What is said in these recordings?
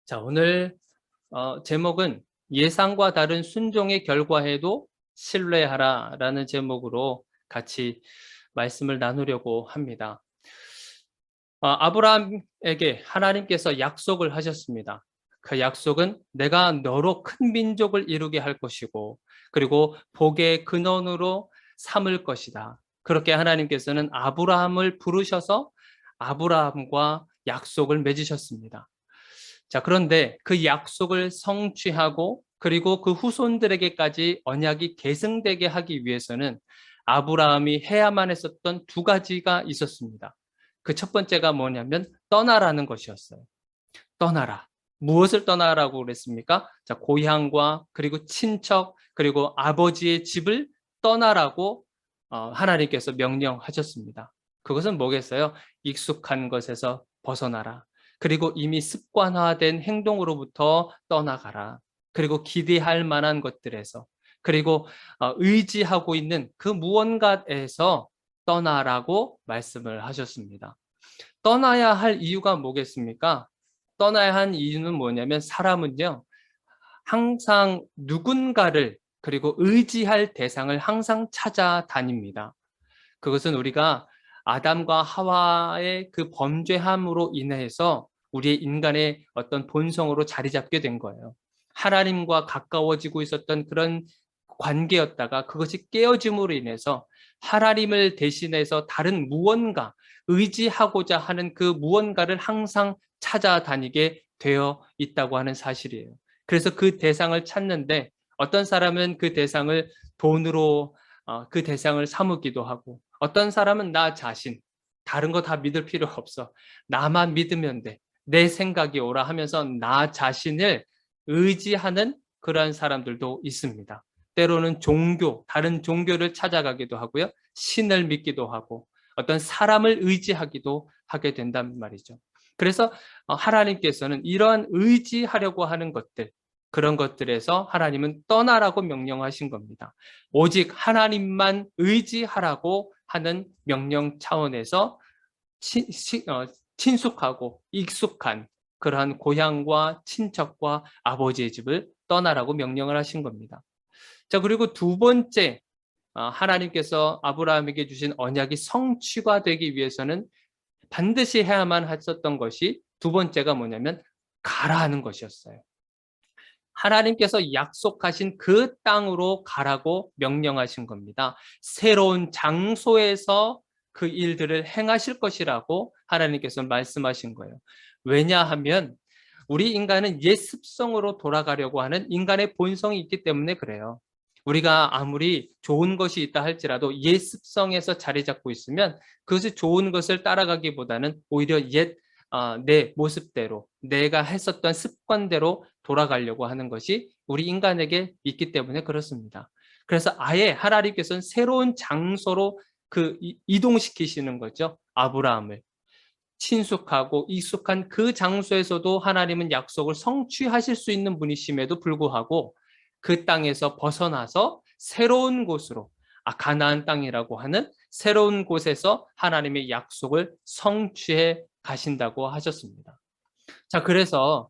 자, 오늘 제목은 예상과 다른 순종의 결과에도 신뢰하라라는 제목으로 같이 말씀을 나누려고 합니다. 아브라함에게 하나님께서 약속을 하셨습니다. 그 약속은 내가 너로 큰 민족을 이루게 할 것이고, 그리고 복의 근원으로 삼을 것이다. 그렇게 하나님께서는 아브라함을 부르셔서 아브라함과 약속을 맺으셨습니다. 자, 그런데 그 약속을 성취하고 그리고 그 후손들에게까지 언약이 계승되게 하기 위해서는 아브라함이 해야만 했었던 두 가지가 있었습니다. 그 첫 번째가 뭐냐면 떠나라는 것이었어요. 떠나라. 무엇을 떠나라고 그랬습니까? 자, 고향과 그리고 친척 그리고 아버지의 집을 떠나라고 하나님께서 명령하셨습니다. 그것은 뭐겠어요? 익숙한 것에서 벗어나라. 그리고 이미 습관화된 행동으로부터 떠나가라. 그리고 기대할 만한 것들에서 그리고 의지하고 있는 그 무언가에서 떠나라고 말씀을 하셨습니다. 떠나야 할 이유가 뭐겠습니까? 떠나야 한 이유는 뭐냐면 사람은요, 항상 누군가를 그리고 의지할 대상을 항상 찾아다닙니다. 그것은 우리가 아담과 하와의 그 범죄함으로 인해서 우리의 인간의 어떤 본성으로 자리 잡게 된 거예요. 하나님과 가까워지고 있었던 그런 관계였다가 그것이 깨어짐으로 인해서 하나님을 대신해서 다른 무언가, 의지하고자 하는 그 무언가를 항상 찾아다니게 되어 있다고 하는 사실이에요. 그래서 그 대상을 찾는데 어떤 사람은 그 대상을 돈으로 그 대상을 삼기도 하고 어떤 사람은 나 자신, 다른 거 다 믿을 필요 없어. 나만 믿으면 돼. 내 생각이 오라 하면서 나 자신을 의지하는 그러한 사람들도 있습니다. 때로는 종교, 다른 종교를 찾아가기도 하고요. 신을 믿기도 하고 어떤 사람을 의지하기도 하게 된단 말이죠. 그래서 하나님께서는 이러한 의지하려고 하는 것들, 그런 것들에서 하나님은 떠나라고 명령하신 겁니다. 오직 하나님만 의지하라고 하는 명령 차원에서 친숙하고 익숙한 그러한 고향과 친척과 아버지의 집을 떠나라고 명령을 하신 겁니다. 자, 그리고 두 번째, 하나님께서 아브라함에게 주신 언약이 성취가 되기 위해서는 반드시 해야만 했었던 것이 두 번째가 뭐냐면 가라 하는 것이었어요. 하나님께서 약속하신 그 땅으로 가라고 명령하신 겁니다. 새로운 장소에서 그 일들을 행하실 것이라고 하나님께서 말씀하신 거예요. 왜냐하면 우리 인간은 옛 습성으로 돌아가려고 하는 인간의 본성이 있기 때문에 그래요. 우리가 아무리 좋은 것이 있다 할지라도 옛 습성에서 자리 잡고 있으면 그것이 좋은 것을 따라가기보다는 오히려 내 모습대로 내가 했었던 습관대로 돌아가려고 하는 것이 우리 인간에게 있기 때문에 그렇습니다. 그래서 아예 하나님께서는 새로운 장소로 이동시키시는 거죠. 아브라함을. 친숙하고 익숙한 그 장소에서도 하나님은 약속을 성취하실 수 있는 분이심에도 불구하고 그 땅에서 벗어나서 새로운 곳으로 가나안 땅이라고 하는 새로운 곳에서 하나님의 약속을 성취해 가신다고 하셨습니다. 자, 그래서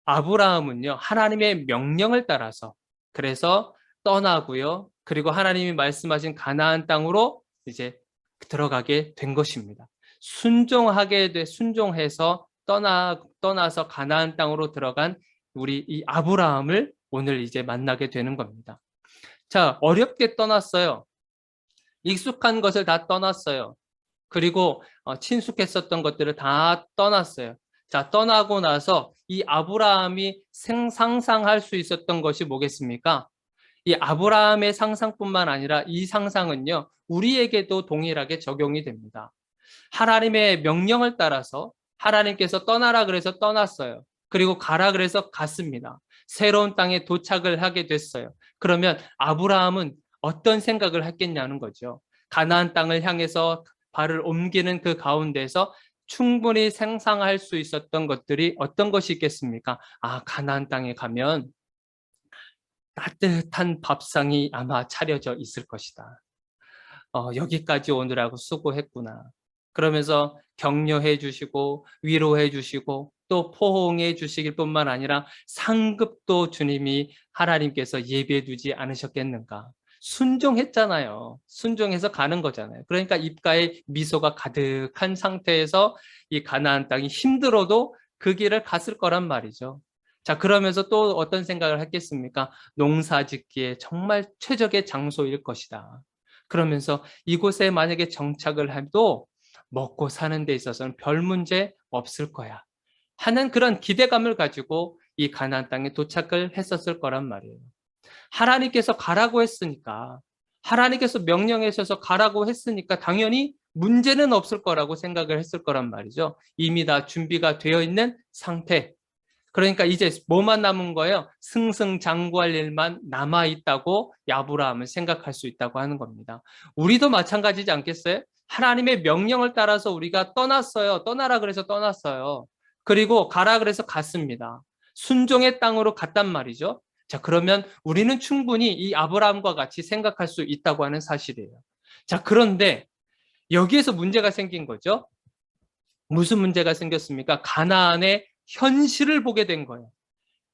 아브라함은요, 하나님의 명령을 따라서 그래서 떠나고요. 그리고 하나님이 말씀하신 가나안 땅으로 이제 들어가게 된 것입니다. 순종해서 떠나서 가나안 땅으로 들어간 우리 이 아브라함을 오늘 이제 만나게 되는 겁니다. 자, 어렵게 떠났어요. 익숙한 것을 다 떠났어요. 그리고 친숙했었던 것들을 다 떠났어요. 자, 떠나고 나서 이 아브라함이 상상할 수 있었던 것이 뭐겠습니까? 이 아브라함의 상상뿐만 아니라 이 상상은요, 우리에게도 동일하게 적용이 됩니다. 하나님의 명령을 따라서 하나님께서 떠나라 그래서 떠났어요. 그리고 가라 그래서 갔습니다. 새로운 땅에 도착을 하게 됐어요. 그러면 아브라함은 어떤 생각을 했겠냐는 거죠. 가나안 땅을 향해서 발을 옮기는 그 가운데서 충분히 상상할 수 있었던 것들이 어떤 것이 있겠습니까? 가나안 땅에 가면 따뜻한 밥상이 아마 차려져 있을 것이다. 여기까지 오느라고 수고했구나. 그러면서 격려해 주시고 위로해 주시고 또 포옹해 주시길 뿐만 아니라 상급도 주님이 하나님께서 예비해 두지 않으셨겠는가. 순종했잖아요. 순종해서 가는 거잖아요. 그러니까 입가에 미소가 가득한 상태에서 이 가나안 땅이 힘들어도 그 길을 갔을 거란 말이죠. 자, 그러면서 또 어떤 생각을 했겠습니까? 농사 짓기에 정말 최적의 장소일 것이다. 그러면서 이곳에 만약에 정착을 해도 먹고 사는 데 있어서는 별 문제 없을 거야 하는 그런 기대감을 가지고 이 가나안 땅에 도착을 했었을 거란 말이에요. 하나님께서 가라고 했으니까, 하나님께서 명령하셔서 가라고 했으니까 당연히 문제는 없을 거라고 생각을 했을 거란 말이죠. 이미 다 준비가 되어 있는 상태. 그러니까 이제 뭐만 남은 거예요? 승승장구할 일만 남아있다고 아브라함은 생각할 수 있다고 하는 겁니다. 우리도 마찬가지지 않겠어요? 하나님의 명령을 따라서 우리가 떠났어요. 떠나라 그래서 떠났어요. 그리고 가라 그래서 갔습니다. 순종의 땅으로 갔단 말이죠. 자, 그러면 우리는 충분히 이 아브라함과 같이 생각할 수 있다고 하는 사실이에요. 자, 그런데 여기에서 문제가 생긴 거죠. 무슨 문제가 생겼습니까? 가나안의 현실을 보게 된 거예요.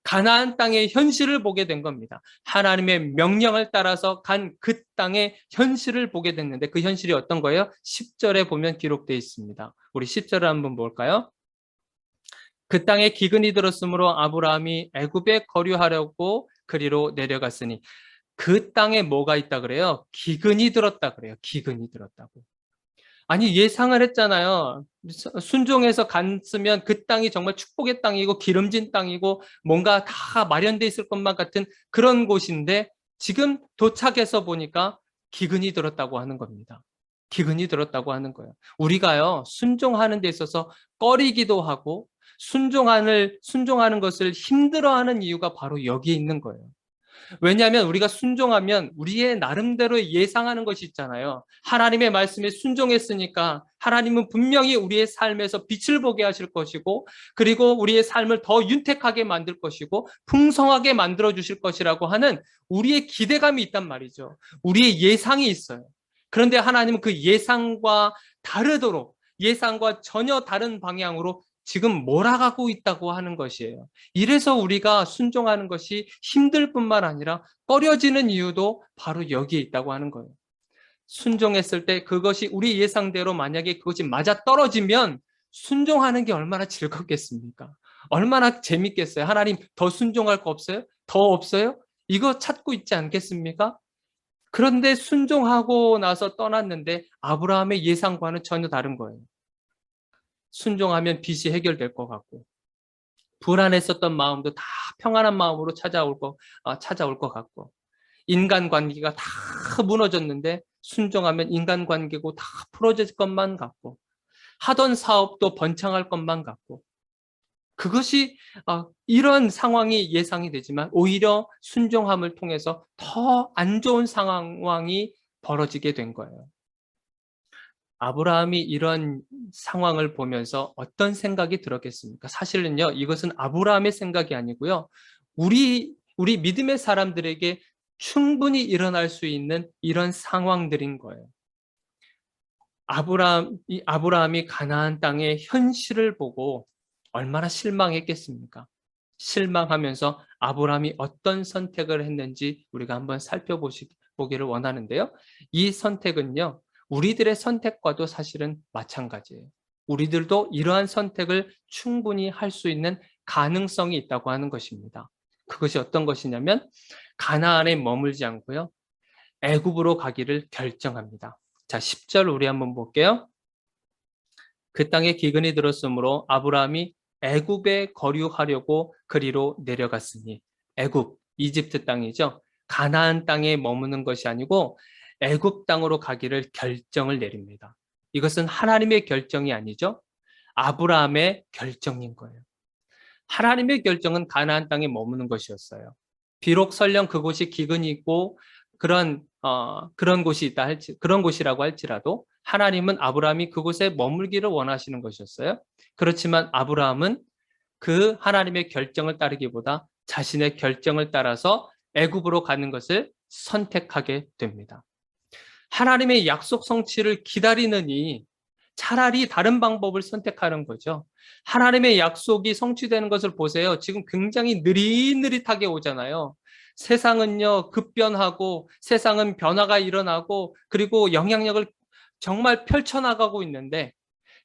가나안 땅의 현실을 보게 된 겁니다. 하나님의 명령을 따라서 간 그 땅의 현실을 보게 됐는데 그 현실이 어떤 거예요? 10절에 보면 기록되어 있습니다. 우리 10절을 한번 볼까요? 그 땅에 기근이 들었으므로 아브라함이 애굽에 거류하려고 그리로 내려갔으니 그 땅에 뭐가 있다 그래요? 기근이 들었다 그래요. 기근이 들었다고. 아니 예상을 했잖아요. 순종해서 갔으면 그 땅이 정말 축복의 땅이고 기름진 땅이고 뭔가 다 마련돼 있을 것만 같은 그런 곳인데 지금 도착해서 보니까 기근이 들었다고 하는 겁니다. 기근이 들었다고 하는 거예요. 우리가요 순종하는 데 있어서 꺼리기도 하고 순종하는 것을 힘들어하는 이유가 바로 여기에 있는 거예요. 왜냐하면 우리가 순종하면 우리의 나름대로 예상하는 것이 있잖아요. 하나님의 말씀에 순종했으니까 하나님은 분명히 우리의 삶에서 빛을 보게 하실 것이고 그리고 우리의 삶을 더 윤택하게 만들 것이고 풍성하게 만들어 주실 것이라고 하는 우리의 기대감이 있단 말이죠. 우리의 예상이 있어요. 그런데 하나님은 그 예상과 다르도록 예상과 전혀 다른 방향으로 지금 몰아가고 있다고 하는 것이에요. 이래서 우리가 순종하는 것이 힘들 뿐만 아니라 꺼려지는 이유도 바로 여기에 있다고 하는 거예요. 순종했을 때 그것이 우리 예상대로 만약에 그것이 맞아 떨어지면 순종하는 게 얼마나 즐겁겠습니까? 얼마나 재밌겠어요? 하나님 더 순종할 거 없어요? 더 없어요? 이거 찾고 있지 않겠습니까? 그런데 순종하고 나서 떠났는데 아브라함의 예상과는 전혀 다른 거예요. 순종하면 빚이 해결될 것 같고 불안했었던 마음도 다 평안한 마음으로 찾아올 것 같고 인간관계가 다 무너졌는데 순종하면 인간관계고 다 풀어질 것만 같고 하던 사업도 번창할 것만 같고 그것이 이런 상황이 예상이 되지만 오히려 순종함을 통해서 더 안 좋은 상황이 벌어지게 된 거예요. 아브라함이 이런 상황을 보면서 어떤 생각이 들었겠습니까? 사실은요, 이것은 아브라함의 생각이 아니고요. 우리 믿음의 사람들에게 충분히 일어날 수 있는 이런 상황들인 거예요. 아브라함이 가나안 땅의 현실을 보고 얼마나 실망했겠습니까? 실망하면서 아브라함이 어떤 선택을 했는지 우리가 한번 살펴보기를 원하는데요. 이 선택은요, 우리들의 선택과도 사실은 마찬가지예요. 우리들도 이러한 선택을 충분히 할 수 있는 가능성이 있다고 하는 것입니다. 그것이 어떤 것이냐면 가나안에 머물지 않고요. 애굽으로 가기를 결정합니다. 자, 10절 우리 한번 볼게요. 그 땅에 기근이 들었으므로 아브라함이 애굽에 거류하려고 그리로 내려갔으니 애굽, 이집트 땅이죠. 가나안 땅에 머무는 것이 아니고 애굽 땅으로 가기를 결정을 내립니다. 이것은 하나님의 결정이 아니죠. 아브라함의 결정인 거예요. 하나님의 결정은 가나안 땅에 머무는 것이었어요. 비록 설령 그곳이 기근이 있고 그런 곳이 그런 곳이라고 할지라도 하나님은 아브라함이 그곳에 머물기를 원하시는 것이었어요. 그렇지만 아브라함은 그 하나님의 결정을 따르기보다 자신의 결정을 따라서 애굽으로 가는 것을 선택하게 됩니다. 하나님의 약속 성취를 기다리느니 차라리 다른 방법을 선택하는 거죠. 하나님의 약속이 성취되는 것을 보세요. 지금 굉장히 느릿느릿하게 오잖아요. 세상은요, 급변하고 세상은 변화가 일어나고 그리고 영향력을 정말 펼쳐나가고 있는데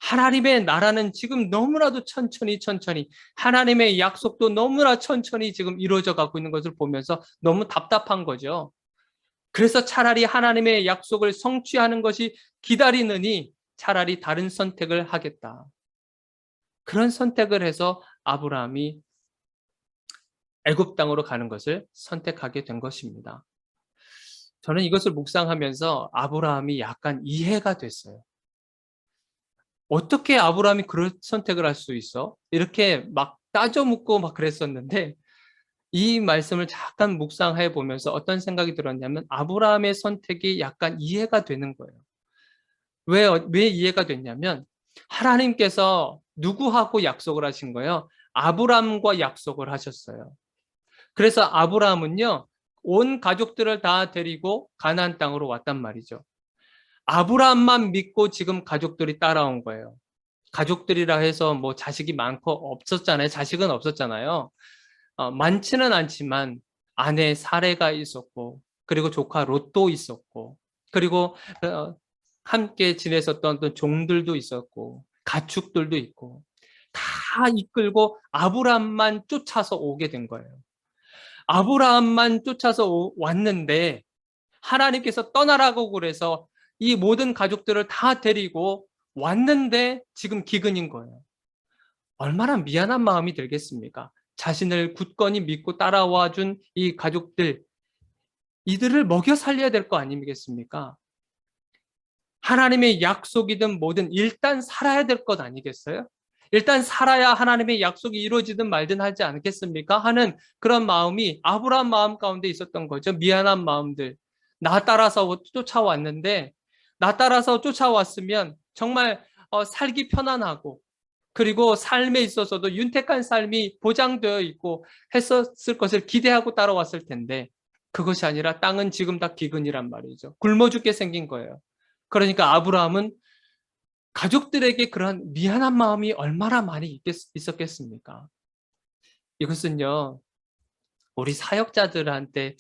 하나님의 나라는 지금 너무나도 천천히 하나님의 약속도 너무나 천천히 지금 이루어져 가고 있는 것을 보면서 너무 답답한 거죠. 그래서 차라리 하나님의 약속을 성취하는 것이 기다리느니 차라리 다른 선택을 하겠다. 그런 선택을 해서 아브라함이 애굽 땅으로 가는 것을 선택하게 된 것입니다. 저는 이것을 묵상하면서 아브라함이 약간 이해가 됐어요. 어떻게 아브라함이 그런 선택을 할 수 있어? 이렇게 막 따져 묻고 막 그랬었는데 이 말씀을 잠깐 묵상해 보면서 어떤 생각이 들었냐면 아브라함의 선택이 약간 이해가 되는 거예요. 왜 이해가 됐냐면 하나님께서 누구하고 약속을 하신 거예요? 아브라함과 약속을 하셨어요. 그래서 아브라함은요, 온 가족들을 다 데리고 가나안 땅으로 왔단 말이죠. 아브라함만 믿고 지금 가족들이 따라온 거예요. 가족들이라 해서 뭐 자식이 많고 없었잖아요. 자식은 없었잖아요. 많지는 않지만 아내 사레가 있었고, 그리고 조카 롯도 있었고, 그리고 함께 지냈었던 또 종들도 있었고, 가축들도 있고, 다 이끌고 아브라함만 쫓아서 오게 된 거예요. 아브라함만 쫓아서 왔는데 하나님께서 떠나라고 그래서 이 모든 가족들을 다 데리고 왔는데 지금 기근인 거예요. 얼마나 미안한 마음이 들겠습니까? 자신을 굳건히 믿고 따라와 준 이 가족들, 이들을 먹여 살려야 될 거 아니겠습니까? 하나님의 약속이든 뭐든 일단 살아야 될 것 아니겠어요? 일단 살아야 하나님의 약속이 이루어지든 말든 하지 않겠습니까? 하는 그런 마음이 아브라함 마음 가운데 있었던 거죠. 미안한 마음들. 나 따라서 쫓아왔는데 나 따라서 쫓아왔으면 정말 살기 편안하고 그리고 삶에 있어서도 윤택한 삶이 보장되어 있고 했었을 것을 기대하고 따라왔을 텐데 그것이 아니라 땅은 지금 다 기근이란 말이죠. 굶어 죽게 생긴 거예요. 그러니까 아브라함은 가족들에게 그런 미안한 마음이 얼마나 많이 있었겠습니까? 이것은요, 우리 사역자들한테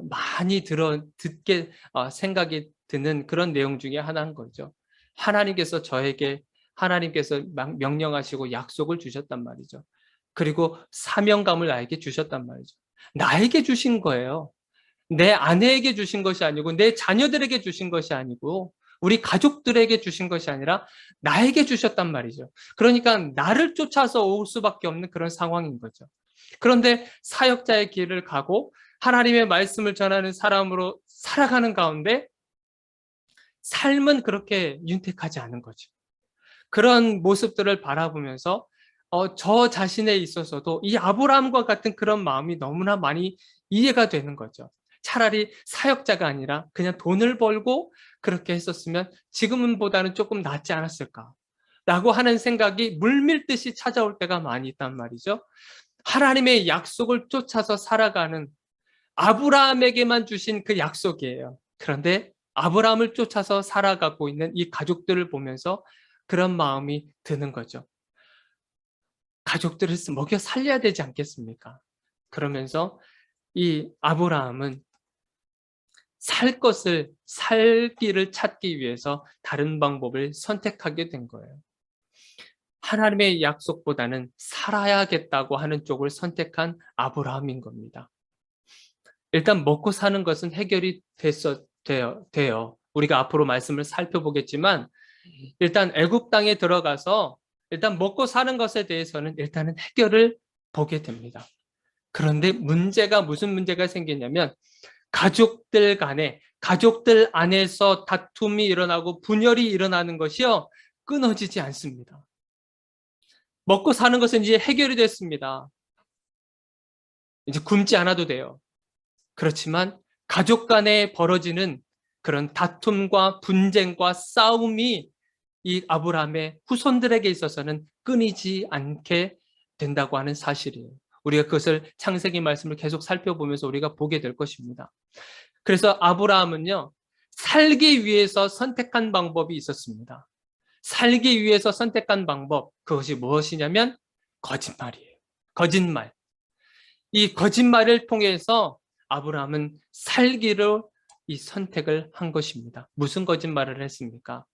많이 듣게 생각이 드는 그런 내용 중에 하나인 거죠. 하나님께서 명령하시고 약속을 주셨단 말이죠. 그리고 사명감을 나에게 주셨단 말이죠. 나에게 주신 거예요. 내 아내에게 주신 것이 아니고 내 자녀들에게 주신 것이 아니고 우리 가족들에게 주신 것이 아니라 나에게 주셨단 말이죠. 그러니까 나를 쫓아서 올 수밖에 없는 그런 상황인 거죠. 그런데 사역자의 길을 가고 하나님의 말씀을 전하는 사람으로 살아가는 가운데 삶은 그렇게 윤택하지 않은 거죠. 그런 모습들을 바라보면서 저 자신에 있어서도 이 아브라함과 같은 그런 마음이 너무나 많이 이해가 되는 거죠. 차라리 사역자가 아니라 그냥 돈을 벌고 그렇게 했었으면 지금보다는 조금 낫지 않았을까? 라고 하는 생각이 물밀듯이 찾아올 때가 많이 있단 말이죠. 하나님의 약속을 쫓아서 살아가는 아브라함에게만 주신 그 약속이에요. 그런데 아브라함을 쫓아서 살아가고 있는 이 가족들을 보면서 그런 마음이 드는 거죠. 가족들을 먹여 살려야 되지 않겠습니까? 그러면서 이 아브라함은 살 길을 찾기 위해서 다른 방법을 선택하게 된 거예요. 하나님의 약속보다는 살아야겠다고 하는 쪽을 선택한 아브라함인 겁니다. 일단 먹고 사는 것은 해결이 돼요. 우리가 앞으로 말씀을 살펴보겠지만 일단 애굽 땅에 들어가서 일단 먹고 사는 것에 대해서는 일단은 해결을 보게 됩니다. 그런데 무슨 문제가 생기냐면 가족들 안에서 다툼이 일어나고 분열이 일어나는 것이요 끊어지지 않습니다. 먹고 사는 것은 이제 해결이 됐습니다. 이제 굶지 않아도 돼요. 그렇지만 가족 간에 벌어지는 그런 다툼과 분쟁과 싸움이 이 아브라함의 후손들에게 있어서는 끊이지 않게 된다고 하는 사실이에요. 우리가 그것을 창세기 말씀을 계속 살펴보면서 우리가 보게 될 것입니다. 그래서 아브라함은요, 살기 위해서 선택한 방법이 있었습니다. 살기 위해서 선택한 방법, 그것이 무엇이냐면 거짓말이에요. 거짓말. 이 거짓말을 통해서 아브라함은 살기로 이 선택을 한 것입니다. 무슨 거짓말을 했습니까?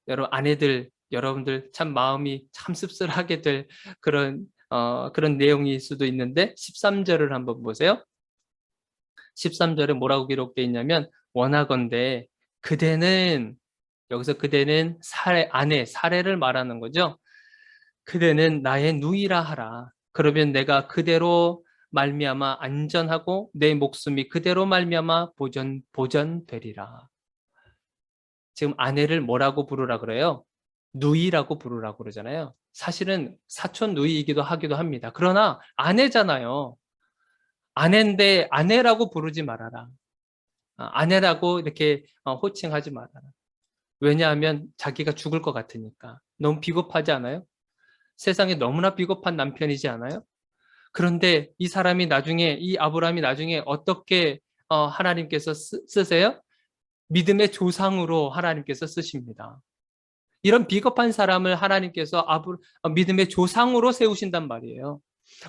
여러분 아내들, 여러분들 참 마음이 참 씁쓸하게 될 그런 내용일 수도 있는데 13절을 한번 보세요. 13절에 뭐라고 기록되어 있냐면 원하건대 그대는, 여기서 그대는 아내, 사례를 말하는 거죠. 그대는 나의 누이라 하라. 그러면 내가 그대로 말미암아 안전하고 내 목숨이 그대로 말미암아 보전되리라. 지금 아내를 뭐라고 부르라 그래요? 누이라고 부르라고 그러잖아요. 사실은 사촌 누이이기도 하기도 합니다. 그러나 아내잖아요. 아내인데 아내라고 부르지 말아라. 아내라고 이렇게 호칭하지 말아라. 왜냐하면 자기가 죽을 것 같으니까. 너무 비겁하지 않아요? 세상에 너무나 비겁한 남편이지 않아요? 그런데 이 사람이 나중에, 이 아브라함이 나중에 어떻게 하나님께서 쓰세요? 믿음의 조상으로 하나님께서 쓰십니다. 이런 비겁한 사람을 하나님께서 믿음의 조상으로 세우신단 말이에요.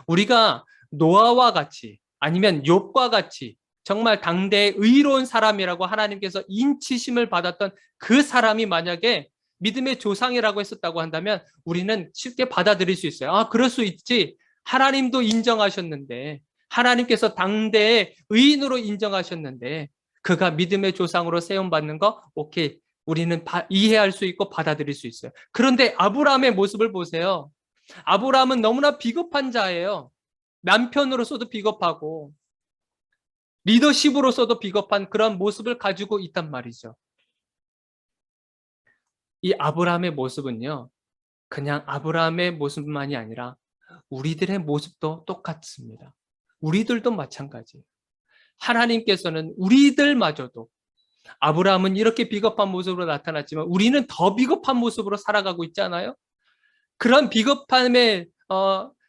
우리가 노아와 같이 아니면 욥과 같이 정말 당대의 의로운 사람이라고 하나님께서 인치심을 받았던 그 사람이 만약에 믿음의 조상이라고 했었다고 한다면 우리는 쉽게 받아들일 수 있어요. 아, 그럴 수 있지. 하나님도 인정하셨는데, 하나님께서 당대의 의인으로 인정하셨는데 그가 믿음의 조상으로 세움받는 거 오케이. 우리는 이해할 수 있고 받아들일 수 있어요. 그런데 아브라함의 모습을 보세요. 아브라함은 너무나 비겁한 자예요. 남편으로서도 비겁하고 리더십으로서도 비겁한 그런 모습을 가지고 있단 말이죠. 이 아브라함의 모습은요, 그냥 아브라함의 모습만이 아니라 우리들의 모습도 똑같습니다. 우리들도 마찬가지예요. 하나님께서는 우리들마저도, 아브라함은 이렇게 비겁한 모습으로 나타났지만 우리는 더 비겁한 모습으로 살아가고 있잖아요. 그런 비겁함의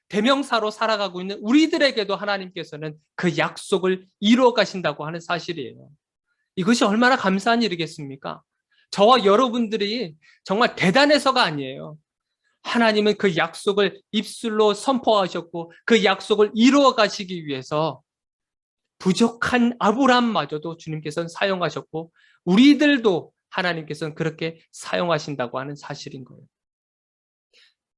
대명사로 살아가고 있는 우리들에게도 하나님께서는 그 약속을 이루어 가신다고 하는 사실이에요. 이것이 얼마나 감사한 일이겠습니까? 저와 여러분들이 정말 대단해서가 아니에요. 하나님은 그 약속을 입술로 선포하셨고 그 약속을 이루어 가시기 위해서 부족한 아브라함마저도 주님께서는 사용하셨고 우리들도 하나님께서는 그렇게 사용하신다고 하는 사실인 거예요.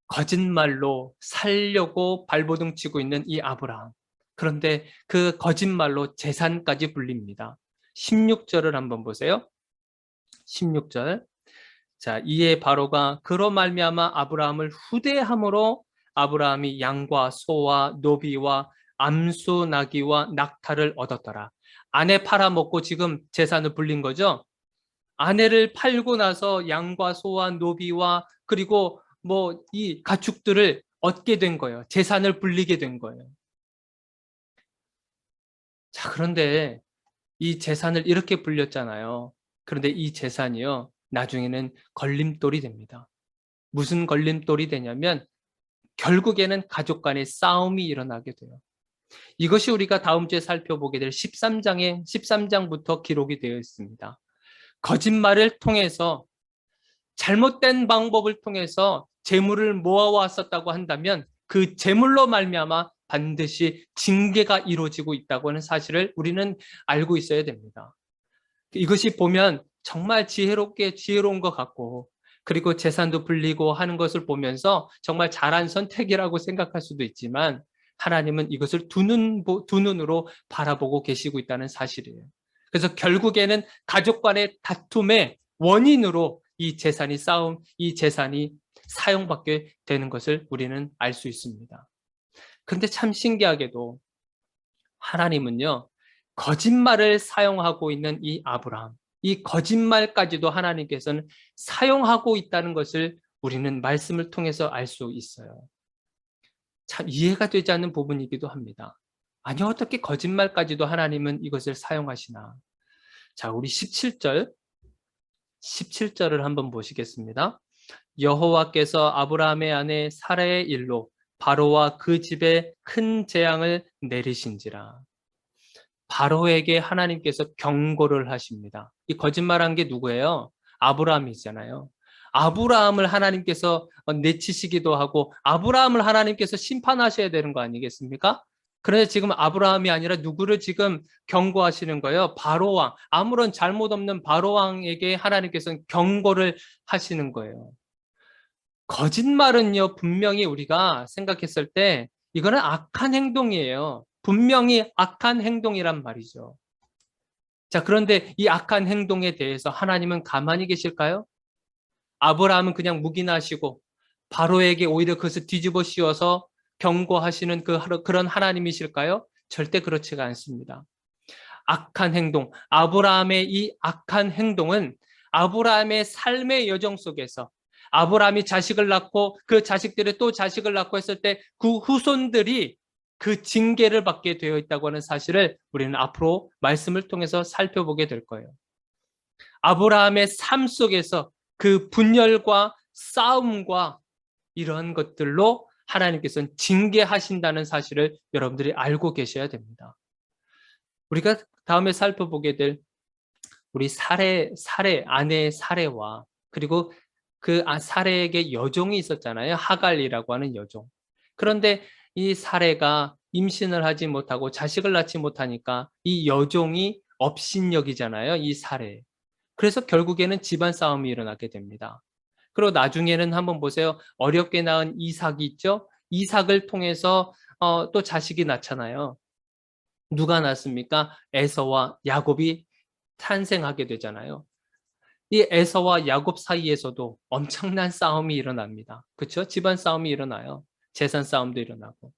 거짓말로 살려고 발버둥 치고 있는 이 아브라함. 그런데 그 거짓말로 재산까지 불립니다. 16절을 한번 보세요. 16절. 자, 이에 바로가 그로 말미암아 아브라함을 후대함으로 아브라함이 양과 소와 노비와 암수 나귀와 낙타를 얻었더라. 아내 팔아먹고 지금 재산을 불린 거죠. 아내를 팔고 나서 양과 소와 노비와 그리고 뭐 이 가축들을 얻게 된 거예요. 재산을 불리게 된 거예요. 자, 그런데 이 재산을 이렇게 불렸잖아요. 그런데 이 재산이요, 나중에는 걸림돌이 됩니다. 무슨 걸림돌이 되냐면 결국에는 가족 간의 싸움이 일어나게 돼요. 이것이 우리가 다음 주에 살펴보게 될 13장부터 기록이 되어 있습니다. 거짓말을 통해서 잘못된 방법을 통해서 재물을 모아왔었다고 한다면 그 재물로 말미암아 반드시 징계가 이루어지고 있다고 하는 사실을 우리는 알고 있어야 됩니다. 이것이 보면 정말 지혜로운 것 같고 그리고 재산도 불리고 하는 것을 보면서 정말 잘한 선택이라고 생각할 수도 있지만 하나님은 이것을 두 눈으로 바라보고 계시고 있다는 사실이에요. 그래서 결국에는 가족 간의 다툼의 원인으로 이 재산이 사용받게 되는 것을 우리는 알 수 있습니다. 그런데 참 신기하게도 하나님은요, 거짓말을 사용하고 있는 이 아브라함, 이 거짓말까지도 하나님께서는 사용하고 있다는 것을 우리는 말씀을 통해서 알 수 있어요. 참 이해가 되지 않는 부분이기도 합니다. 아니, 어떻게 거짓말까지도 하나님은 이것을 사용하시나? 자, 우리 17절을 한번 보시겠습니다. 여호와께서 아브라함의 아내 사라의 일로 바로와 그 집에 큰 재앙을 내리신지라. 바로에게 하나님께서 경고를 하십니다. 이 거짓말한 게 누구예요? 아브라함이잖아요. 아브라함을 하나님께서 내치시기도 하고 아브라함을 하나님께서 심판하셔야 되는 거 아니겠습니까? 그런데 지금 아브라함이 아니라 누구를 지금 경고하시는 거예요? 바로왕, 아무런 잘못 없는 바로왕에게 하나님께서는 경고를 하시는 거예요. 거짓말은요, 분명히 우리가 생각했을 때 이거는 악한 행동이에요. 분명히 악한 행동이란 말이죠. 자, 그런데 이 악한 행동에 대해서 하나님은 가만히 계실까요? 아브라함은 그냥 묵인하시고 바로에게 오히려 그것을 뒤집어 씌워서 경고하시는 그런 하나님이실까요? 절대 그렇지가 않습니다. 악한 행동, 아브라함의 이 악한 행동은 아브라함의 삶의 여정 속에서 아브라함이 자식을 낳고 그 자식들이 또 자식을 낳고 했을 때 그 후손들이 그 징계를 받게 되어 있다고 하는 사실을 우리는 앞으로 말씀을 통해서 살펴보게 될 거예요. 아브라함의 삶 속에서 그 분열과 싸움과 이런 것들로 하나님께서는 징계하신다는 사실을 여러분들이 알고 계셔야 됩니다. 우리가 다음에 살펴보게 될 우리 아내의 사례와 그리고 그 사례에게 여종이 있었잖아요. 하갈이라고 하는 여종. 그런데 이 사례가 임신을 하지 못하고 자식을 낳지 못하니까 이 여종이 업신여기잖아요. 이 사례. 그래서 결국에는 집안 싸움이 일어나게 됩니다. 그리고 나중에는 한번 보세요. 어렵게 낳은 이삭이 있죠. 이삭을 통해서 또 자식이 낳잖아요. 누가 낳습니까? 에서와 야곱이 탄생하게 되잖아요. 이 에서와 야곱 사이에서도 엄청난 싸움이 일어납니다. 그렇죠? 집안 싸움이 일어나요. 재산 싸움도 일어나고.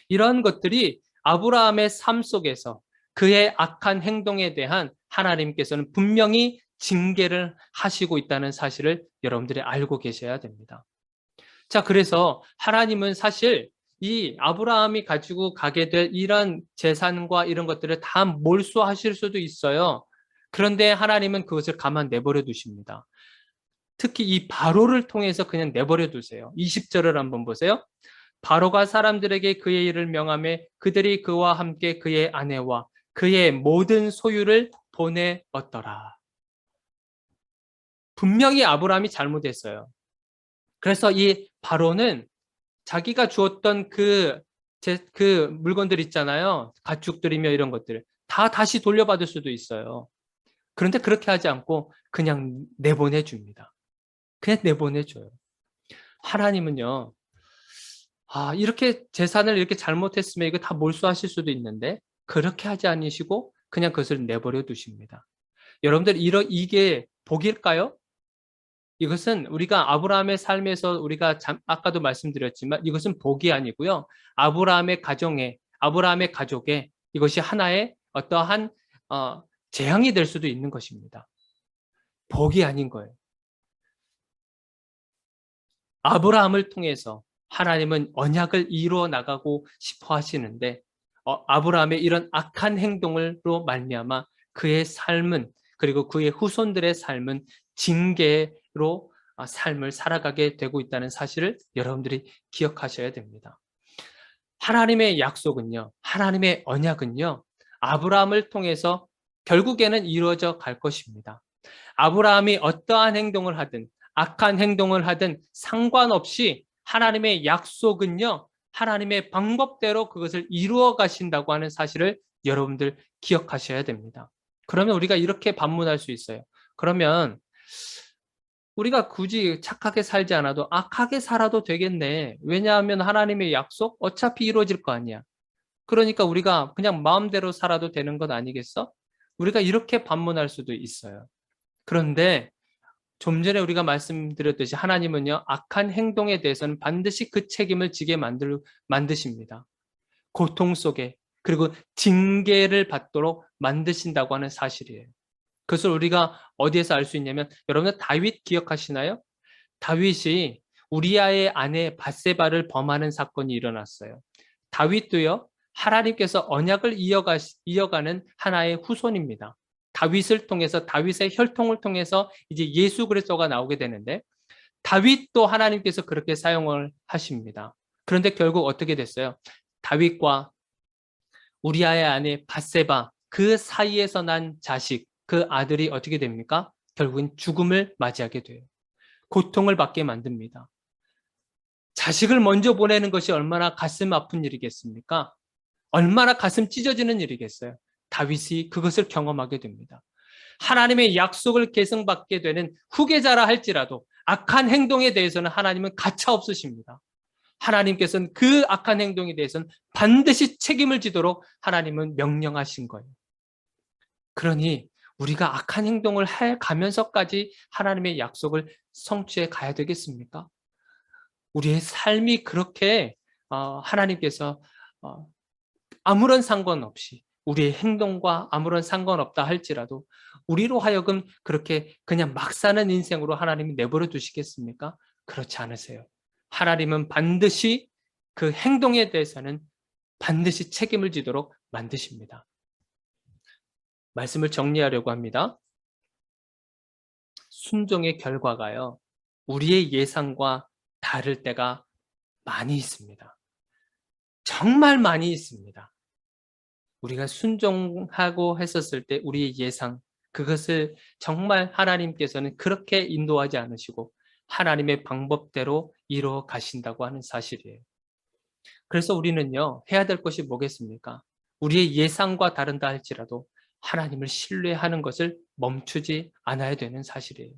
이런 것들이 아브라함의 삶 속에서 그의 악한 행동에 대한 하나님께서는 분명히 징계를 하시고 있다는 사실을 여러분들이 알고 계셔야 됩니다. 자, 그래서 하나님은 사실 이 아브라함이 가지고 가게 될 이런 재산과 이런 것들을 다 몰수하실 수도 있어요. 그런데 하나님은 그것을 가만 내버려 두십니다. 특히 이 바로를 통해서 그냥 내버려 두세요. 20절을 한번 보세요. 바로가 사람들에게 그의 일을 명하매 그들이 그와 함께 그의 아내와 그의 모든 소유를 보내었더라. 분명히 아브라함이 잘못했어요. 그래서 이 바로는 자기가 주었던 그 물건들 있잖아요. 가축들이며 이런 것들 다 다시 돌려받을 수도 있어요. 그런데 그렇게 하지 않고 그냥 내보내 줍니다. 그냥 내보내 줘요. 하나님은요. 이렇게 재산을 이렇게 잘못했으면 이거 다 몰수하실 수도 있는데 그렇게 하지 않으시고 그냥 그것을 내버려 두십니다. 여러분들 이게 복일까요? 이것은 우리가 아브라함의 삶에서 우리가 아까도 말씀드렸지만 이것은 복이 아니고요. 아브라함의 가족에 이것이 하나의 어떠한 재앙이 될 수도 있는 것입니다. 복이 아닌 거예요. 아브라함을 통해서 하나님은 언약을 이루어 나가고 싶어 하시는데 아브라함의 이런 악한 행동으로 말미암아 그의 삶은 그리고 그의 후손들의 삶은 징계로 삶을 살아가게 되고 있다는 사실을 여러분들이 기억하셔야 됩니다. 하나님의 약속은요, 하나님의 언약은요, 아브라함을 통해서 결국에는 이루어져 갈 것입니다. 아브라함이 어떠한 행동을 하든 악한 행동을 하든 상관없이 하나님의 약속은요, 하나님의 방법대로 그것을 이루어 가신다고 하는 사실을 여러분들 기억하셔야 됩니다. 그러면 우리가 이렇게 반문할 수 있어요. 그러면 우리가 굳이 착하게 살지 않아도 악하게 살아도 되겠네. 왜냐하면 하나님의 약속 어차피 이루어질 거 아니야. 그러니까 우리가 그냥 마음대로 살아도 되는 것 아니겠어? 우리가 이렇게 반문할 수도 있어요. 그런데 좀 전에 우리가 말씀드렸듯이 하나님은요, 악한 행동에 대해서는 반드시 그 책임을 지게 만드십니다. 고통 속에, 그리고 징계를 받도록 만드신다고 하는 사실이에요. 그것을 우리가 어디에서 알 수 있냐면, 여러분 다윗 기억하시나요? 다윗이 우리아의 아내 밧세바를 범하는 사건이 일어났어요. 다윗도요, 하나님께서 언약을 이어가는 하나의 후손입니다. 다윗을 통해서 다윗의 혈통을 통해서 이제 예수 그리스도가 나오게 되는데 다윗도 하나님께서 그렇게 사용을 하십니다. 그런데 결국 어떻게 됐어요? 다윗과 우리아의 아내 밧세바 그 사이에서 난 자식 그 아들이 어떻게 됩니까? 결국은 죽음을 맞이하게 돼요. 고통을 받게 만듭니다. 자식을 먼저 보내는 것이 얼마나 가슴 아픈 일이겠습니까? 얼마나 가슴 찢어지는 일이겠어요. 다윗이 그것을 경험하게 됩니다. 하나님의 약속을 계승받게 되는 후계자라 할지라도 악한 행동에 대해서는 하나님은 가차 없으십니다. 하나님께서는 그 악한 행동에 대해서는 반드시 책임을 지도록 하나님은 명령하신 거예요. 그러니 우리가 악한 행동을 해 가면서까지 하나님의 약속을 성취해 가야 되겠습니까? 우리의 삶이 그렇게 하나님께서 아무런 상관없이 우리의 행동과 아무런 상관없다 할지라도 우리로 하여금 그렇게 그냥 막 사는 인생으로 하나님이 내버려 두시겠습니까? 그렇지 않으세요. 하나님은 반드시 그 행동에 대해서는 반드시 책임을 지도록 만드십니다. 말씀을 정리하려고 합니다. 순종의 결과가요, 우리의 예상과 다를 때가 많이 있습니다. 정말 많이 있습니다. 우리가 순종하고 했었을 때 우리의 예상, 그것을 정말 하나님께서는 그렇게 인도하지 않으시고 하나님의 방법대로 이루어 가신다고 하는 사실이에요. 그래서 우리는요, 해야 될 것이 뭐겠습니까? 우리의 예상과 다른다 할지라도 하나님을 신뢰하는 것을 멈추지 않아야 되는 사실이에요.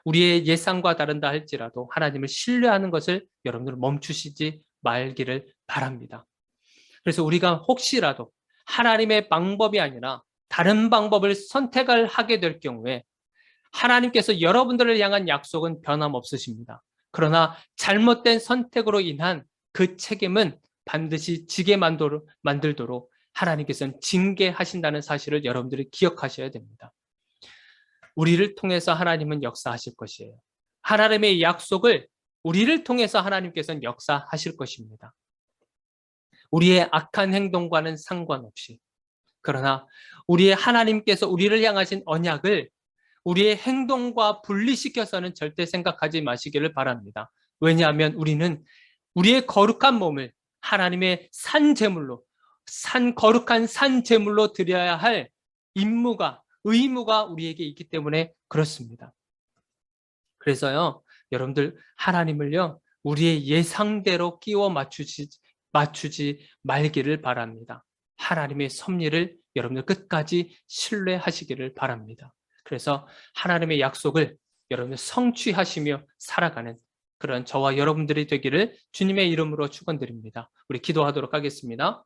우리의 예상과 다른다 할지라도 하나님을 신뢰하는 것을 여러분들 멈추시지 말기를 바랍니다. 그래서 우리가 혹시라도 하나님의 방법이 아니라 다른 방법을 선택을 하게 될 경우에 하나님께서 여러분들을 향한 약속은 변함없으십니다. 그러나 잘못된 선택으로 인한 그 책임은 반드시 지게 만들도록 하나님께서는 징계하신다는 사실을 여러분들이 기억하셔야 됩니다. 우리를 통해서 하나님은 역사하실 것이에요. 하나님의 약속을 우리를 통해서 하나님께서는 역사하실 것입니다. 우리의 악한 행동과는 상관없이. 그러나 우리의 하나님께서 우리를 향하신 언약을 우리의 행동과 분리시켜서는 절대 생각하지 마시기를 바랍니다. 왜냐하면 우리는 우리의 거룩한 몸을 하나님의 산 제물로, 거룩한 산 제물로 드려야 할 의무가 우리에게 있기 때문에 그렇습니다. 그래서요, 여러분들 하나님을요, 우리의 예상대로 끼워 맞추지 말기를 바랍니다. 하나님의 섭리를 여러분들 끝까지 신뢰하시기를 바랍니다. 그래서 하나님의 약속을 여러분들 성취하시며 살아가는 그런 저와 여러분들이 되기를 주님의 이름으로 축원드립니다. 우리 기도하도록 하겠습니다.